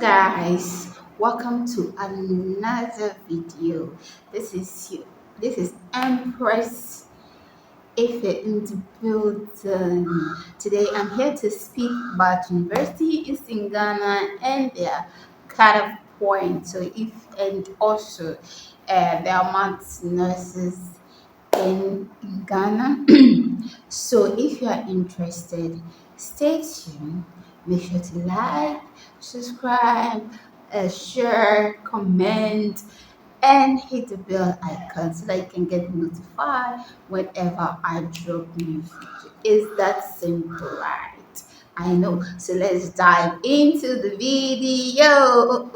Guys, welcome to another video. This is you. This is Empress Ife in the building. Today I'm here to speak about universities in Ghana and their cut-off point. And also there are maths nurses in Ghana. So if you are interested, stay tuned. Make sure to like, subscribe, share, comment, and hit the bell icon so that you can get notified whenever I drop new video. Is that simple, right? I know. So let's dive into the video.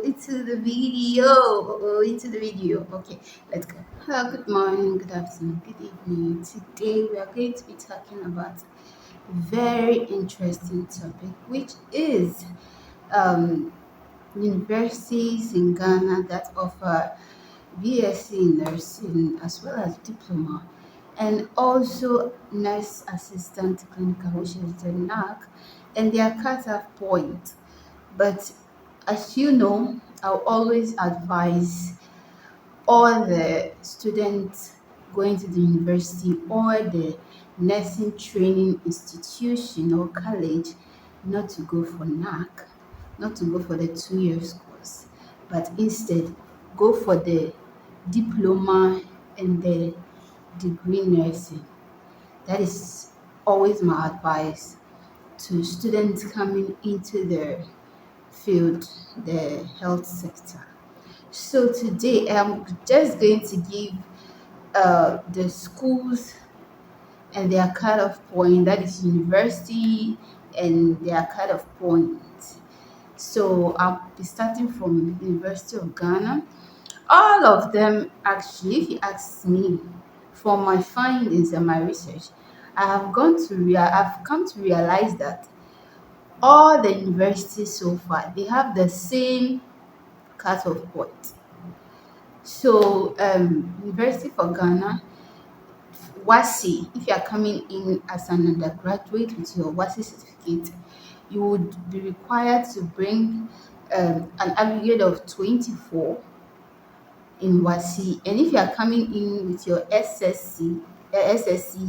Into the video. Into the video. Okay, let's go. Hello, good morning, good afternoon, good evening. Today we are going to be talking about a very interesting topic, which is um, universities in Ghana that offer BSc nursing as well as diploma, and also nurse assistant clinical, which is the NAC, and their cut-off point. But as you know, I'll always advise all the students going to the university or the nursing training institution or college not to go for NAC, not to go for the 2 years course, but instead go for the diploma and the degree nursing. That is always my advice to students coming into the field, the health sector. So today I'm just going to give the schools and their cut-off point, that is university and their cut-off point. So I'll be starting from University of Ghana. All of them, actually, if you ask me, from my findings and my research, I've come to realize that all the universities so far they have the same cut-off point. So, University for Ghana, WASI, if you are coming in as an undergraduate with your WASI certificate, you would be required to bring an aggregate of 24 in WASI. And if you are coming in with your SSC,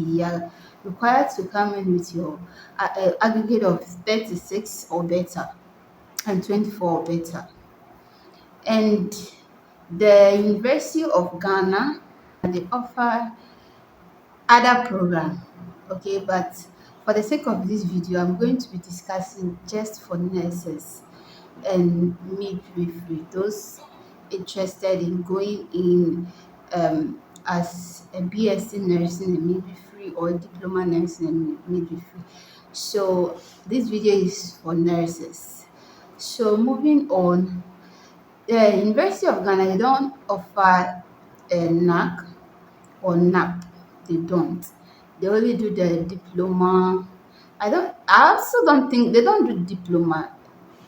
you are required to come in with your aggregate of 36 or better and 24 or better. And the University of Ghana, they offer other program. Okay, but for the sake of this video, I'm going to be discussing just for nurses and midwifery, those interested in going in as a BSc nursing and midwifery or diploma nursing and midwifery. So this video is for nurses. So moving on, the University of Ghana, they don't offer a NAC or NAP. They don't. They only do the diploma. I also don't think they don't do diploma.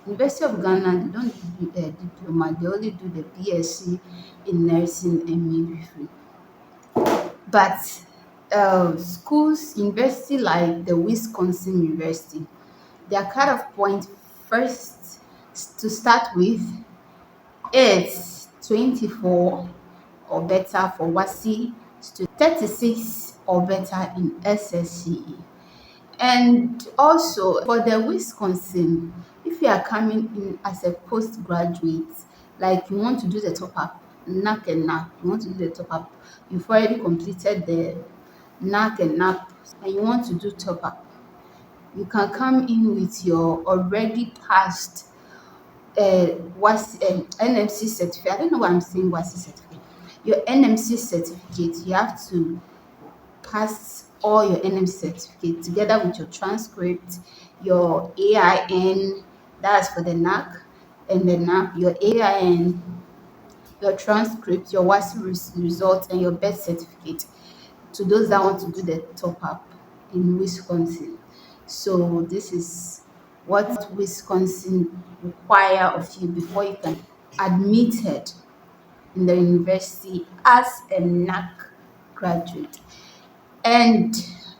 University of Ghana, they don't do a diploma. They only do the BSc in nursing and midwifery. But schools, university like the Wisconsin University, their cut-off point first to start with is 24 or better for WASI, to 36 or better in SSCE. And also for the Wisconsin, if you are coming in as a postgraduate, like you want to do the top up, NAC and NAP, you want to do the top up, you've already completed the NAC and NAP, and you want to do top up, you can come in with your already passed NMC certificate. I don't know why I'm saying WASI certificate. Your NMC certificate, you have to pass all your NMC certificate together with your transcript, your AIN, that's for the NAC, and the NAP, your AIN, your transcript, your WASI results, and your birth certificate to those that want to do the top up in Wisconsin. So this is what Wisconsin require of you before you can admitted in the university as a NAC graduate. And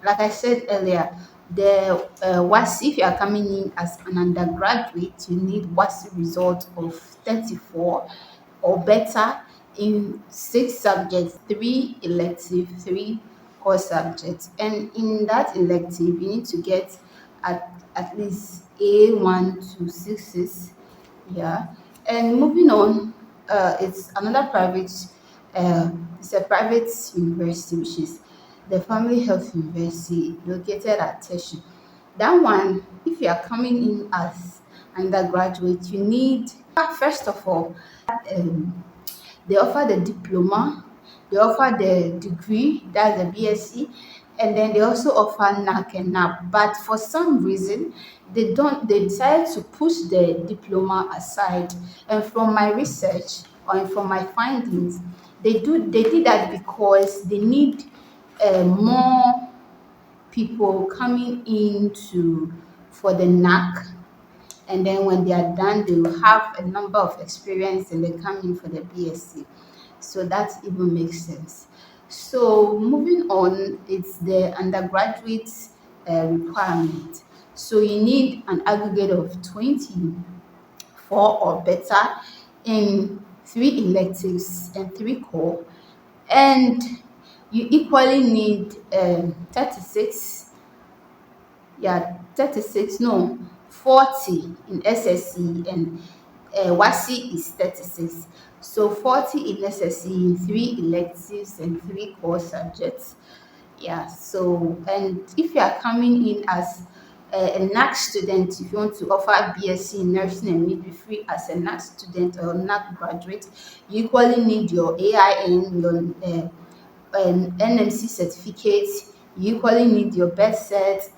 like I said earlier, The WASI, if you are coming in as an undergraduate, you need WASI result of 34 or better in 6 subjects, 3 elective, 3 core subjects. And in that elective, you need to get at least A1 to 6. Yeah. And moving on, it's another private, it's a private university, which is the Family Health University located at Teshi. That one, if you are coming in as undergraduate, you need, first of all, um, they offer the diploma, they offer the degree, that's the BSc, and then they also offer NAC and NAP. But for some reason, they decided to push the diploma aside. And from my research or from my findings, they did that because they need more people coming into for the NAC, and then when they are done, they will have a number of experience and they come in for the BSc. So that even makes sense. So moving on, it's the undergraduate requirement. So you need an aggregate of 24 or better in 3 electives and 3 core, and you equally need 36, yeah, 36, no, 40 in SSC, and WASI is 36. So 40 in SSC in 3 electives and 3 core subjects. Yeah, so, and if you are coming in as a NAC student, if you want to offer BSc in nursing and midwifery as a NAC student or NAC graduate, you equally need your AIN, your an NMC certificate, you equally need your birth cert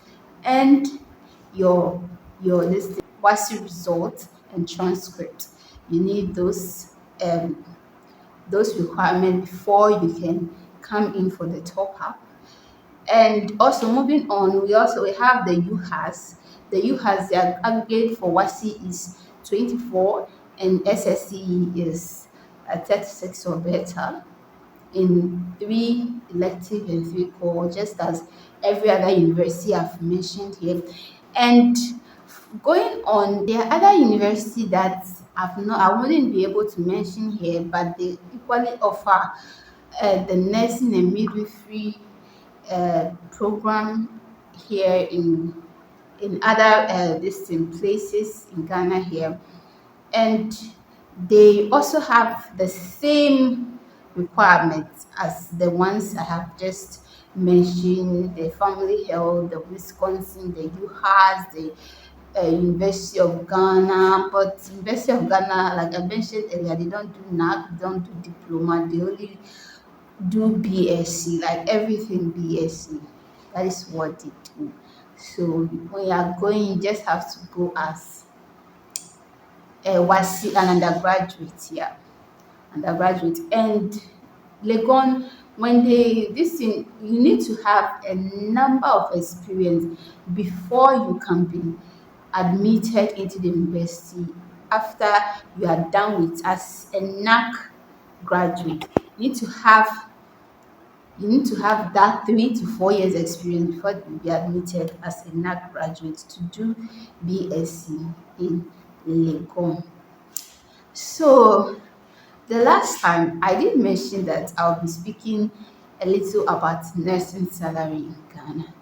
and your this WASI result and transcript. You need those requirements before you can come in for the top up. And also moving on, we have the UHAS. The UHAS, the aggregate for WASI is 24 and SSC is 36 or better in 3 elective and 3 core, just as every other university I've mentioned here. And going on, there are other universities that I wouldn't be able to mention here, but they equally offer the nursing and midwifery program here in other distant places in Ghana here, and they also have the same requirements as the ones I have just mentioned: the Family Health, the Wisconsin, the UHAS, the University of Ghana. But University of Ghana, like I mentioned earlier, they don't do NAC, they don't do diploma, they only do BSc, like everything BSc. That is what they do. So when you are going, you just have to go as WASI, an undergraduate, yeah, undergraduate. And Legon, when they this thing, you need to have a number of experience before you can be admitted into the university. After you are done with as a NAC graduate, you need to have that 3 to 4 years experience before you be admitted as a NAC graduate to do BSc in Legon. So the last time I did mention that I'll be speaking a little about nursing salary in Ghana.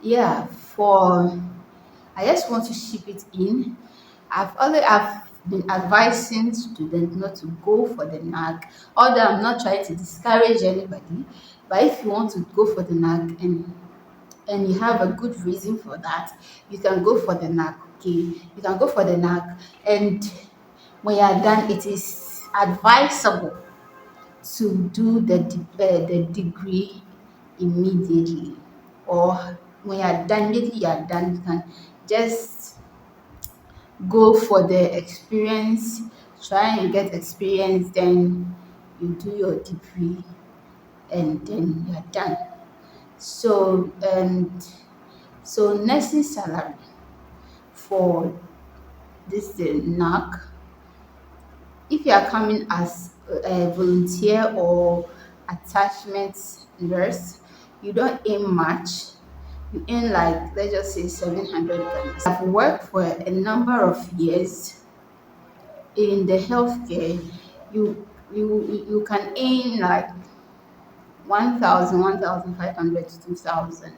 Yeah, for I just want to ship it in. I've been advising students not to go for the NAC, although I'm not trying to discourage anybody. But if you want to go for the NAC and you have a good reason for that, you can go for the NAC. Okay, you can go for the NAC, and when you are done, it is advisable to do the degree immediately, or when you are done, immediately you are done, you can just go for the experience, try and get experience, then you do your degree and then you're done. So, and so nursing salary for this the NAC, if you are coming as a volunteer or attachment nurse, you don't aim much. you earn like, let's just say 700 Ghana. I've worked for a number of years in the healthcare. You can earn like 1,000, 1,500 to 2,000.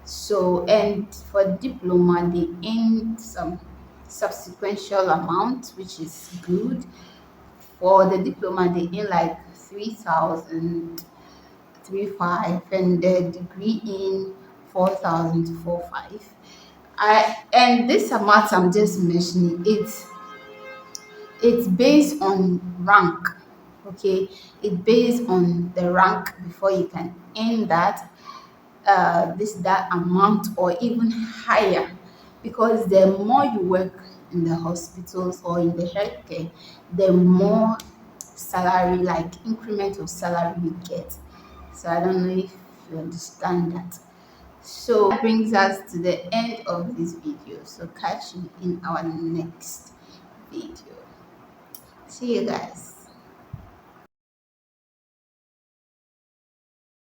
So, and for diploma, they earn some subsequential amount, which is good. For the diploma, they earn like 3,000, 3,500, and the degree in 4,000 to 4,500. And this amount I'm just mentioning, it's based on rank. Okay, it's based on the rank before you can earn that that amount or even higher, because the more you work in the hospitals or in the healthcare, the more salary, like increment of salary you get. So I don't know if you understand that. So that brings us to the end of this video. So catch you in our next video. See you guys.